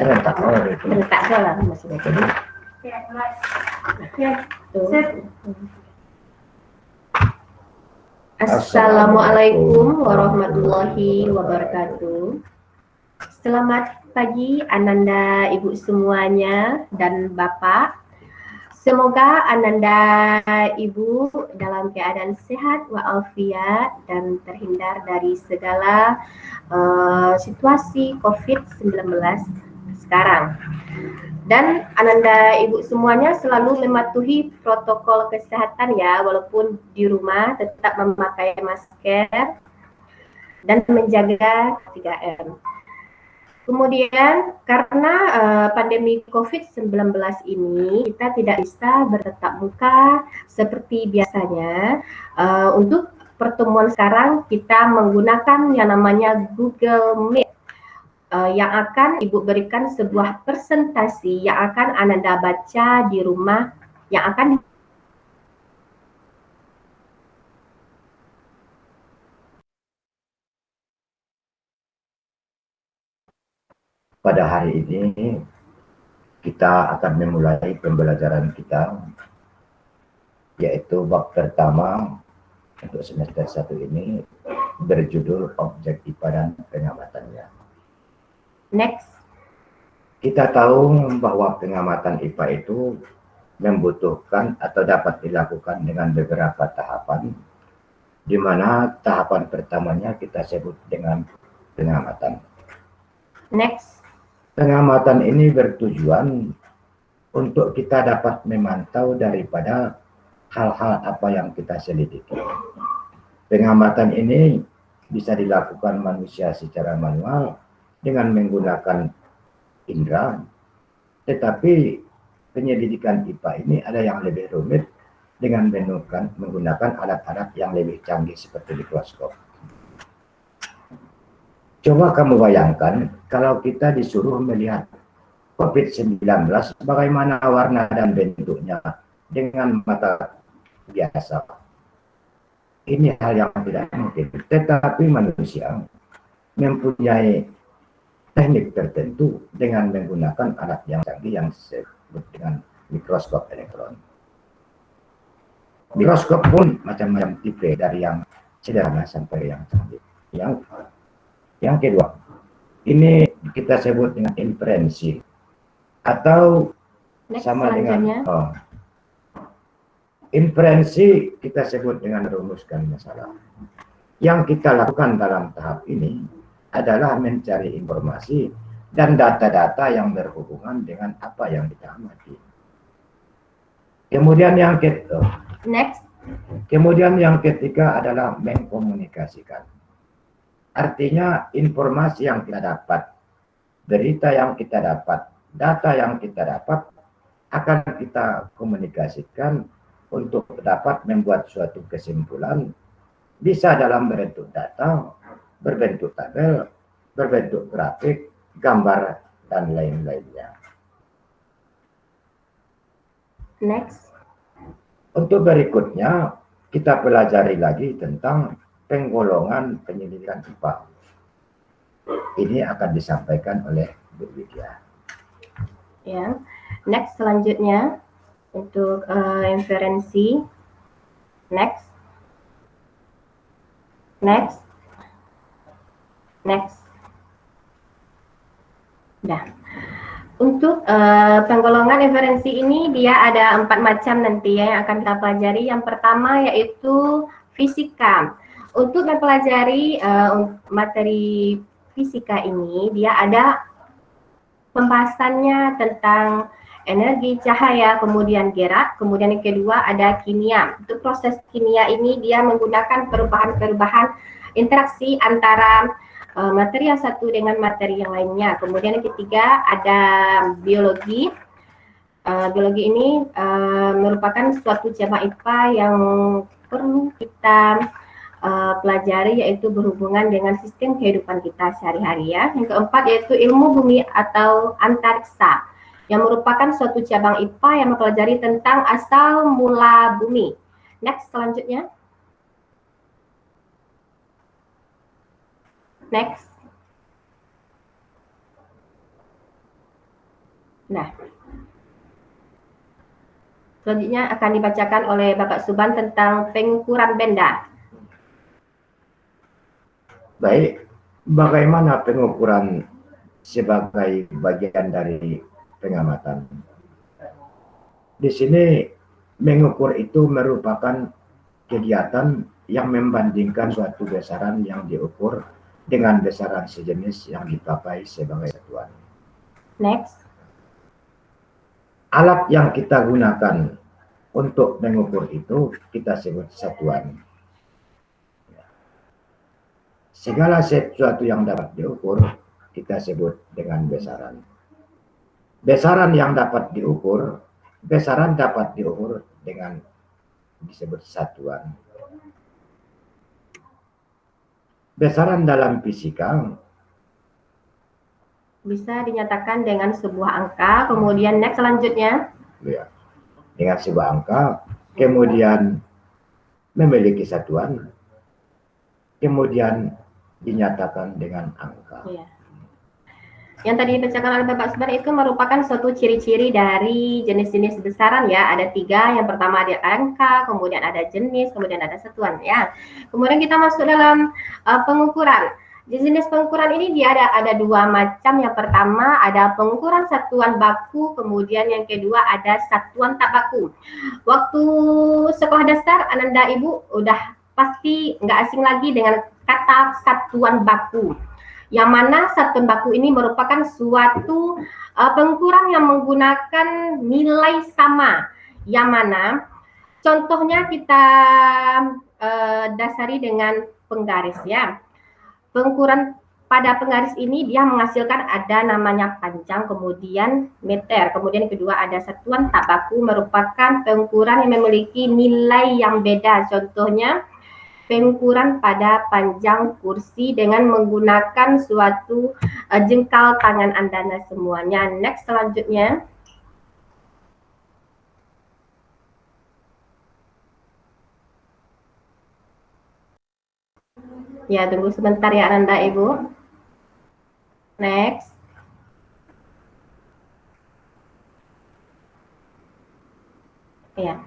Serentak. Oh, itu. Serentak lah maksudnya. Jadi Assalamualaikum warahmatullahi wabarakatuh. Selamat pagi Ananda Ibu semuanya dan Bapak. Semoga Ananda Ibu dalam keadaan sehat walafiat dan terhindar dari segala situasi COVID-19 sekarang. Dan Ananda Ibu semuanya selalu mematuhi protokol kesehatan ya, walaupun di rumah tetap memakai masker dan menjaga 3M. Kemudian karena pandemi COVID-19 ini kita tidak bisa bertatap muka seperti biasanya. Untuk pertemuan sekarang kita menggunakan yang namanya Google Meet. Yang akan Ibu berikan sebuah presentasi yang akan Ananda baca di rumah, yang akan pada hari ini kita akan memulai pembelajaran kita, yaitu bab pertama untuk semester 1 ini berjudul objek IPA dan pengamatannya. Next. Kita tahu bahwa pengamatan IPA itu membutuhkan atau dapat dilakukan dengan beberapa tahapan, di mana tahapan pertamanya kita sebut dengan pengamatan. Next. Pengamatan ini bertujuan untuk kita dapat memantau daripada hal-hal apa yang kita selidiki. Pengamatan ini bisa dilakukan manusia secara manual dengan menggunakan indera, tetapi penyelidikan IPA ini ada yang lebih rumit dengan menggunakan alat-alat yang lebih canggih seperti mikroskop. Coba kamu bayangkan kalau kita disuruh melihat COVID-19 bagaimana warna dan bentuknya dengan mata biasa. Ini hal yang tidak mungkin, tetapi manusia mempunyai teknik tertentu dengan menggunakan alat yang canggih yang disebut dengan mikroskop elektron. Mikroskop pun macam-macam tipe, dari yang sederhana sampai yang canggih. Yang kedua, ini kita sebut dengan inferensi atau sama dengan inferensi kita sebut dengan rumuskan masalah. Yang kita lakukan dalam tahap ini adalah mencari informasi dan data-data yang berhubungan dengan apa yang kita amati. Kemudian yang ketiga adalah mengkomunikasikan. Artinya informasi yang kita dapat, berita yang kita dapat, data yang kita dapat akan kita komunikasikan untuk dapat membuat suatu kesimpulan, bisa dalam bentuk data, berbentuk tabel, berbentuk grafik, gambar, dan lain-lainnya. Next. Untuk berikutnya, kita pelajari lagi tentang penggolongan penyelidikan IPA. Ini akan disampaikan oleh Bu Widya. Ya. Next, selanjutnya untuk inferensi. Next. Nah, untuk penggolongan inferensi ini dia ada 4 macam nanti ya yang akan kita pelajari. Yang pertama yaitu fisika. Untuk mempelajari materi fisika ini dia ada pembahasannya tentang energi cahaya, kemudian gerak, kemudian yang kedua ada kimia. Untuk proses kimia ini dia menggunakan perubahan-perubahan interaksi antara materi yang satu dengan materi yang lainnya. Kemudian yang ketiga ada biologi. Biologi ini merupakan suatu cabang IPA yang perlu kita pelajari, yaitu berhubungan dengan sistem kehidupan kita sehari-hari ya. Yang keempat yaitu ilmu bumi atau antariksa, yang merupakan suatu cabang IPA yang mempelajari tentang asal mula bumi. Next, selanjutnya. Next. Nah, selanjutnya akan dibacakan oleh Bapak Suban tentang pengukuran benda. Baik, bagaimana pengukuran sebagai bagian dari pengamatan? Di sini mengukur itu merupakan kegiatan yang membandingkan suatu besaran yang diukur dengan besaran sejenis yang dipakai sebagai satuan. Next. Alat yang kita gunakan untuk mengukur itu kita sebut satuan. Segala sesuatu yang dapat diukur kita sebut dengan besaran. Besaran yang dapat diukur, besaran dapat diukur dengan disebut satuan. Besaran dalam fisika bisa dinyatakan dengan sebuah angka, kemudian next selanjutnya. Ya, dengan sebuah angka, kemudian memiliki satuan, kemudian dinyatakan dengan angka. Ya. Yang tadi dibacakan oleh Bapak Suban itu merupakan suatu ciri-ciri dari jenis-jenis besaran ya. Ada 3, yang pertama ada angka, kemudian ada jenis, kemudian ada satuan ya. Kemudian kita masuk dalam pengukuran. Di jenis pengukuran ini dia ada 2 macam. Yang pertama ada pengukuran satuan baku, kemudian yang kedua ada satuan tak baku. Waktu sekolah dasar, Ananda Ibu udah pasti nggak asing lagi dengan kata satuan baku. Yang mana satuan baku ini merupakan suatu pengukuran yang menggunakan nilai sama. Yang mana contohnya kita dasari dengan penggaris ya. Pengukuran pada penggaris ini dia menghasilkan ada namanya panjang, kemudian meter, kemudian kedua ada satuan tak baku merupakan pengukuran yang memiliki nilai yang beda. Contohnya pengukuran pada panjang kursi dengan menggunakan suatu jengkal tangan Anda semuanya. Next selanjutnya. Ya, tunggu sebentar ya Anda Ibu. Next. Ya.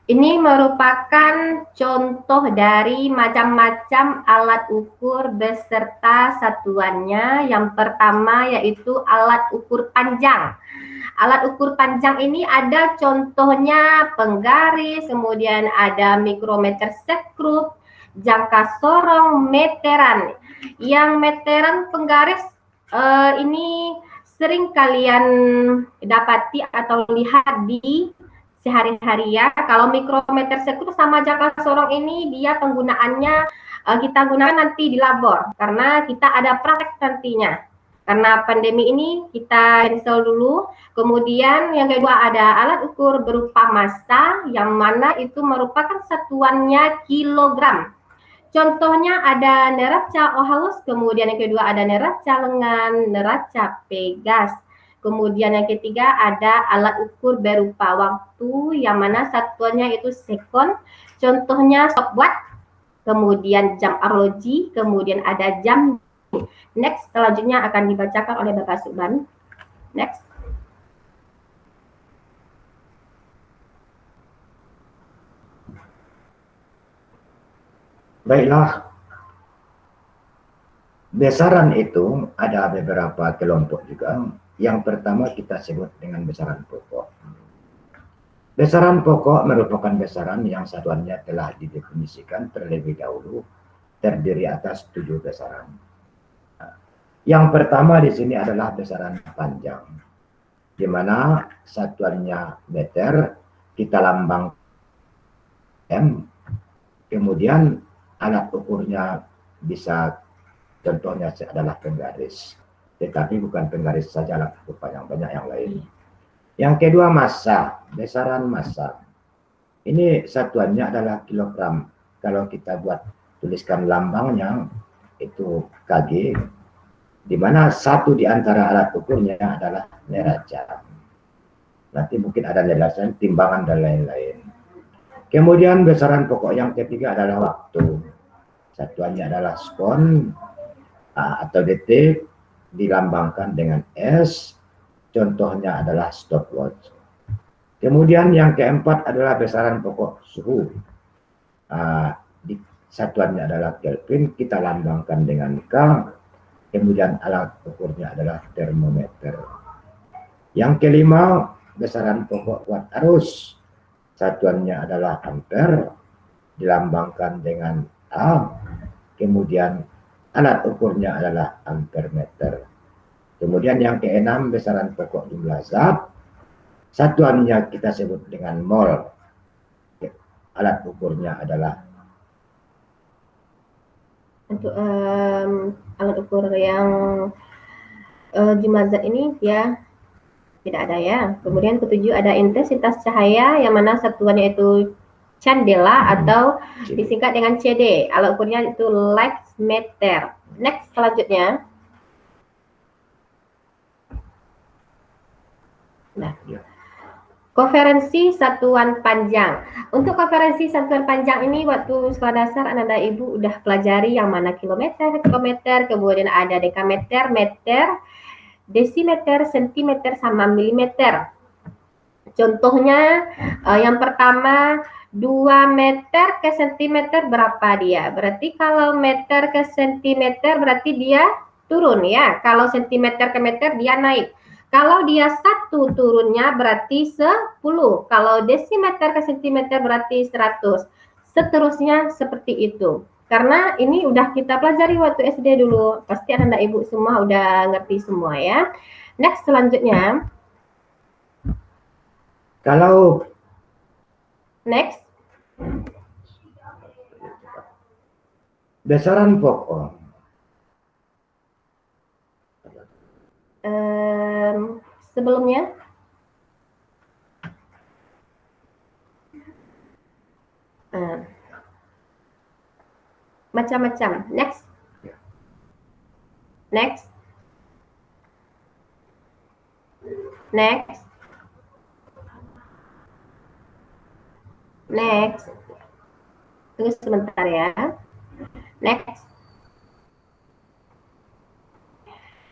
Ini merupakan contoh dari macam-macam alat ukur beserta satuannya. Yang pertama yaitu alat ukur panjang. Alat ukur panjang ini ada contohnya penggaris, kemudian ada mikrometer sekrup, jangka sorong, meteran. Yang meteran penggaris ini sering kalian dapati atau lihat di sehari-hari ya. Kalau mikrometer sekrup sama jangka sorong ini dia penggunaannya kita gunakan nanti di labor karena kita ada praktek nantinya. Karena pandemi ini kita cancel dulu. Kemudian yang kedua ada alat ukur berupa massa yang mana itu merupakan satuannya kilogram. Contohnya ada neraca Ohaus, kemudian yang kedua ada neraca lengan, neraca pegas. Kemudian yang ketiga ada alat ukur berupa waktu yang mana satuannya itu sekon. Contohnya stopwatch, kemudian jam arloji, kemudian ada jam. Next selanjutnya akan dibacakan oleh Bapak Suban. Next. Baiklah, besaran itu ada beberapa kelompok juga. Yang pertama kita sebut dengan besaran pokok. Besaran pokok merupakan besaran yang satuannya telah didefinisikan terlebih dahulu, terdiri atas 7 besaran. Yang pertama di sini adalah besaran panjang, di mana satuannya meter, kita lambang M, kemudian alat ukurnya bisa contohnya adalah penggaris, tetapi bukan penggaris saja, alat ukur panjang banyak yang lain. Yang kedua massa, besaran massa. Ini satuannya adalah kilogram. Kalau kita buat tuliskan lambangnya itu kg, di mana satu di antara alat ukurnya adalah neraca. Nanti mungkin ada neraca, timbangan dan lain-lain. Kemudian besaran pokok yang ketiga adalah waktu. Satuannya adalah skon atau detik, dilambangkan dengan S. contohnya adalah stopwatch. Kemudian yang keempat adalah besaran pokok suhu. Di satuannya adalah Kelvin, kita lambangkan dengan K. Kemudian alat ukurnya adalah termometer. Yang kelima, besaran pokok watt arus. Satuannya adalah ampere, dilambangkan dengan A. Kemudian alat ukurnya adalah ampere meter. Kemudian yang keenam, besaran pokok jumlah zat. Satuannya kita sebut dengan mol. Alat ukurnya adalah untuk alat ukur yang jumlah zat ini ya tidak ada ya. Kemudian ketujuh ada intensitas cahaya yang mana satuannya itu candela atau disingkat dengan CD. Alat ukurnya itu light meter. Next selanjutnya. Nah, koferensi satuan panjang. Untuk koferensi satuan panjang ini waktu sekolah dasar anak-anak ibu udah pelajari yang mana kilometer, hektometer, kemudian ada dekameter, meter, desimeter, sentimeter, sama milimeter. Contohnya yang pertama 2 meter ke sentimeter berapa dia? Berarti kalau meter ke sentimeter berarti dia turun ya. Kalau sentimeter ke meter dia naik. Kalau dia 1 turunnya berarti 10. Kalau desimeter ke sentimeter berarti 100. Seterusnya seperti itu. Karena ini udah kita pelajari waktu SD dulu. Pasti anak-anak ibu semua udah ngerti semua ya. Next selanjutnya. Kalau next. besaran pokok. Sebelumnya. Macam-macam. Next. Next. Next. Next. Tunggu sebentar ya. Next.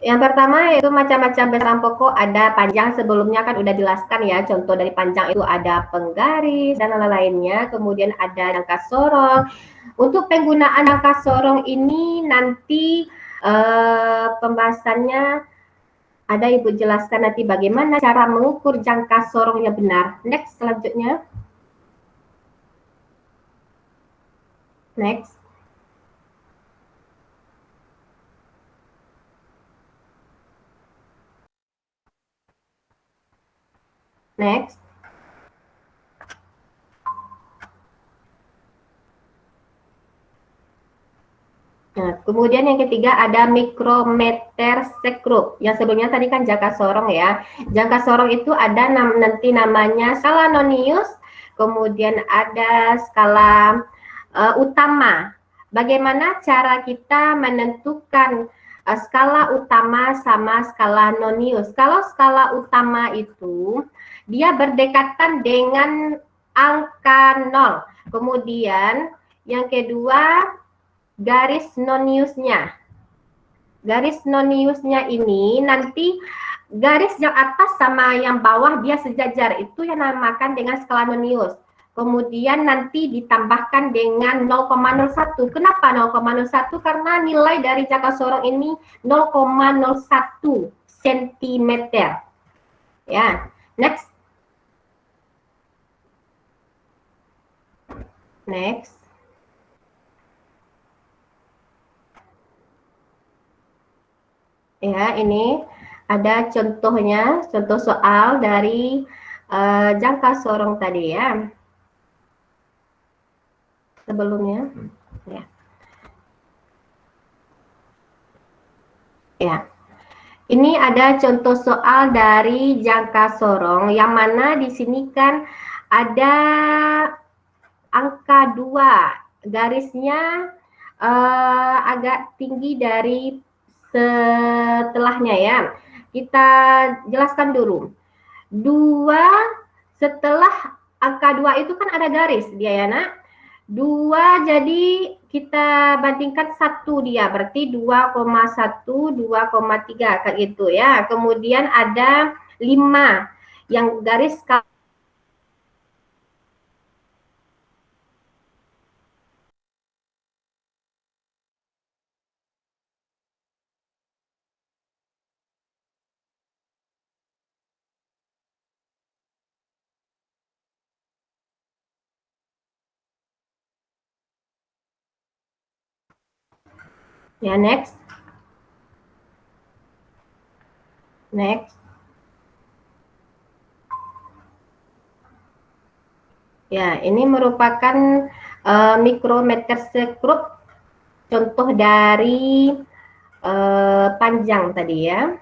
Yang pertama yaitu macam-macam besaran pokok, ada panjang, sebelumnya kan udah jelaskan ya, contoh dari panjang itu ada penggaris dan lain-lainnya, kemudian ada jangka sorong. Untuk penggunaan jangka sorong ini nanti pembahasannya ada ibu jelaskan nanti bagaimana cara mengukur jangka sorongnya benar. Next selanjutnya. Next. Next. Nah, kemudian yang ketiga ada mikrometer sekrup. Yang sebelumnya tadi kan jangka sorong ya. Jangka sorong itu ada nanti namanya skala Nonius, kemudian ada skala utama. Bagaimana cara kita menentukan skala utama sama skala Nonius? Kalau skala utama itu dia berdekatan dengan angka 0. Kemudian yang kedua garis Noniusnya. Garis Noniusnya ini nanti garis yang atas sama yang bawah dia sejajar, itu yang namakan dengan skala Nonius. Kemudian nanti ditambahkan dengan 0,01. Kenapa 0,01? Karena nilai dari jangka sorong ini 0,01 cm. Ya, next. Next. Ya, ini ada contohnya, contoh soal dari jangka sorong tadi ya. Sebelumnya, ya. Ya. Ini ada contoh soal dari jangka sorong yang mana di sini kan ada angka 2, garisnya agak tinggi dari setelahnya ya. Kita jelaskan dulu. 2 setelah angka 2 itu kan ada garis dia ya nak. 2 jadi kita bandingkan 1 dia berarti 2,1, 2,3 kayak gitu ya. Kemudian ada 5 yang garis ya. Next. Ya, ini merupakan mikrometersek group, contoh dari panjang tadi ya.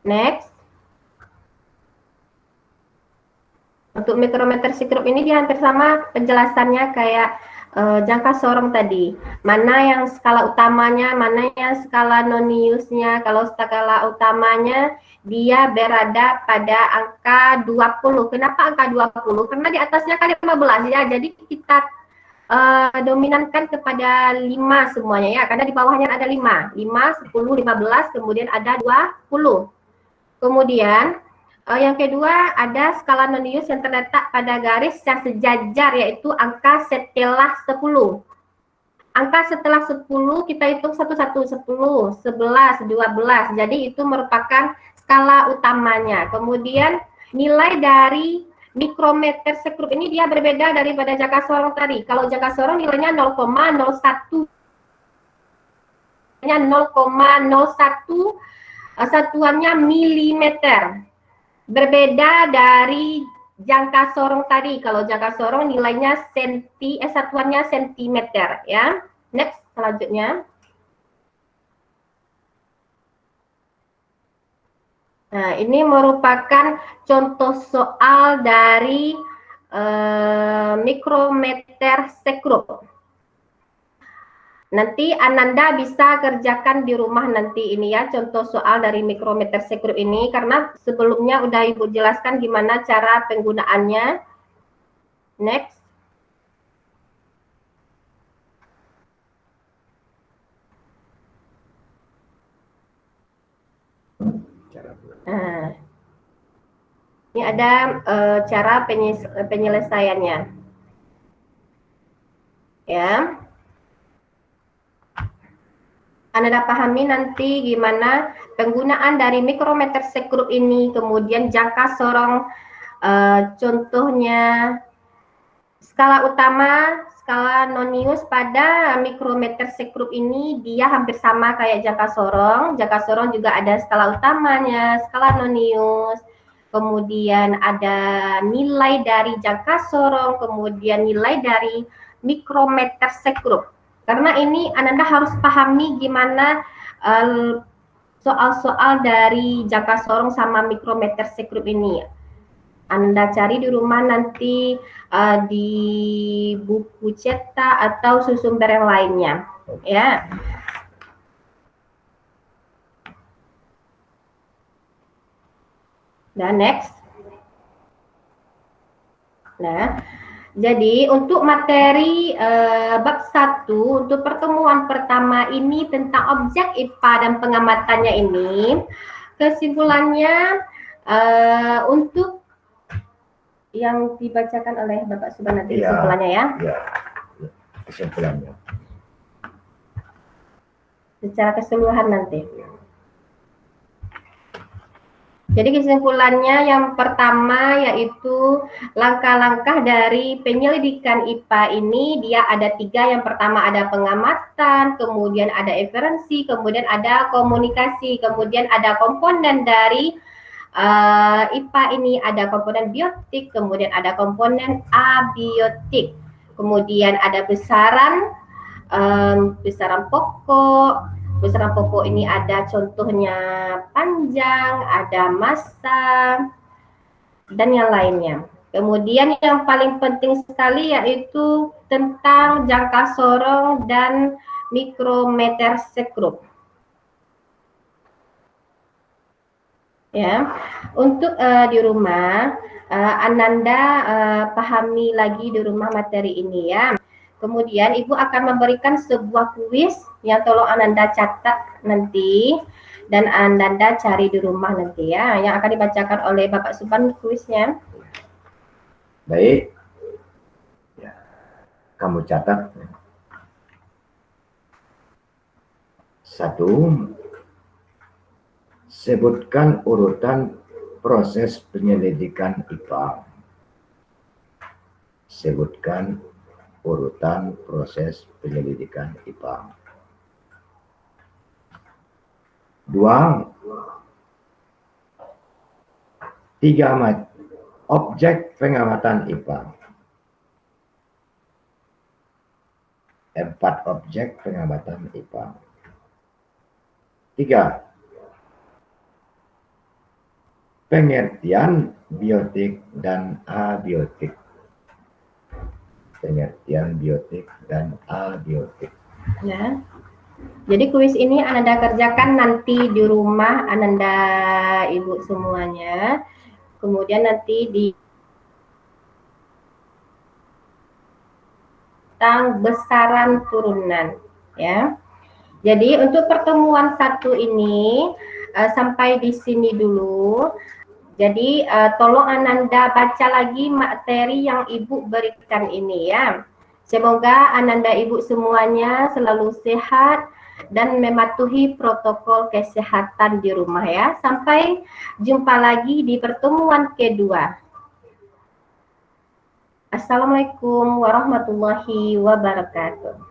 Next. Untuk mikrometersek group ini dia hampir sama penjelasannya kayak jangka sorong tadi. Mana yang skala utamanya, mana yang skala noniusnya. Kalau skala utamanya dia berada pada angka 20. Kenapa angka 20? Karena di atasnya kan 15 ya. Jadi kita dominankan kepada 5 semuanya ya. Karena di bawahnya ada 5, 10, 15, kemudian ada 20. Kemudian yang kedua ada skala nonius yang terletak pada garis yang sejajar, yaitu angka setelah 10. Angka setelah 10 kita hitung 1, 10, 11, 12. Jadi itu merupakan skala utamanya. Kemudian nilai dari mikrometersek group ini dia berbeda daripada jangka sorong tadi. Kalau jangka sorong nilainya 0,01, 0,01 satuannya milimeter. Berbeda dari jangka sorong tadi. Kalau jangka sorong nilainya satuannya sentimeter ya. Next, selanjutnya. Nah, ini merupakan contoh soal dari mikrometersek group. Nanti Ananda bisa kerjakan di rumah nanti ini ya, contoh soal dari mikrometersek group ini, karena sebelumnya udah Ibu jelaskan gimana cara penggunaannya. Next. Nah, ini ada cara penyelesaiannya. Ya. Anda pahami nanti gimana penggunaan dari mikrometersek group ini, kemudian jangka sorong, contohnya skala utama, skala nonius pada mikrometersek group ini dia hampir sama kayak jangka sorong. Jangka sorong juga ada skala utamanya, skala nonius, kemudian ada nilai dari jangka sorong, kemudian nilai dari mikrometersek group. Karena ini Ananda harus pahami gimana soal-soal dari jangka sorong sama mikrometersek group ini. Anda cari di rumah nanti di buku cetak atau sumber yang lainnya, ya. Dan next. Nah, jadi untuk materi bab 1 untuk pertemuan pertama ini tentang objek IPA dan pengamatannya ini, kesimpulannya untuk yang dibacakan oleh Bapak Subhan nanti kesimpulannya ya. Ya, kesimpulannya. Secara keseluruhan nanti. Jadi kesimpulannya yang pertama yaitu langkah-langkah dari penyelidikan IPA ini dia ada 3. Yang pertama ada pengamatan, kemudian ada inferensi, kemudian ada komunikasi, kemudian ada komponen dari IPA ini, ada komponen biotik, kemudian ada komponen abiotik, kemudian ada besaran pokok. Besaran pokok ini ada contohnya panjang, ada massa, dan yang lainnya. Kemudian yang paling penting sekali yaitu tentang jangka sorong dan mikrometersek group. Ya, untuk di rumah Ananda pahami lagi di rumah materi ini ya. Kemudian Ibu akan memberikan sebuah kuis yang tolong Ananda catat nanti. dan Ananda cari di rumah nanti ya, yang akan dibacakan oleh Bapak Supan kuisnya. Baik, ya, kamu catat. 1. Sebutkan urutan proses penyelidikan IPA. Sebutkan urutan proses penyelidikan IPA. 2. 3. Objek pengamatan IPA. 4 objek pengamatan IPA. 3. Pengertian biotik dan abiotik. Pengertian biotik dan abiotik. Ya. Jadi kuis ini Ananda kerjakan nanti di rumah Ananda Ibu semuanya. Kemudian nanti di tentang besaran turunan ya. Jadi untuk pertemuan 1 ini sampai di sini dulu. Jadi tolong Ananda baca lagi materi yang Ibu berikan ini ya. Semoga Ananda Ibu semuanya selalu sehat dan mematuhi protokol kesehatan di rumah ya. Sampai jumpa lagi di pertemuan kedua. Assalamualaikum warahmatullahi wabarakatuh.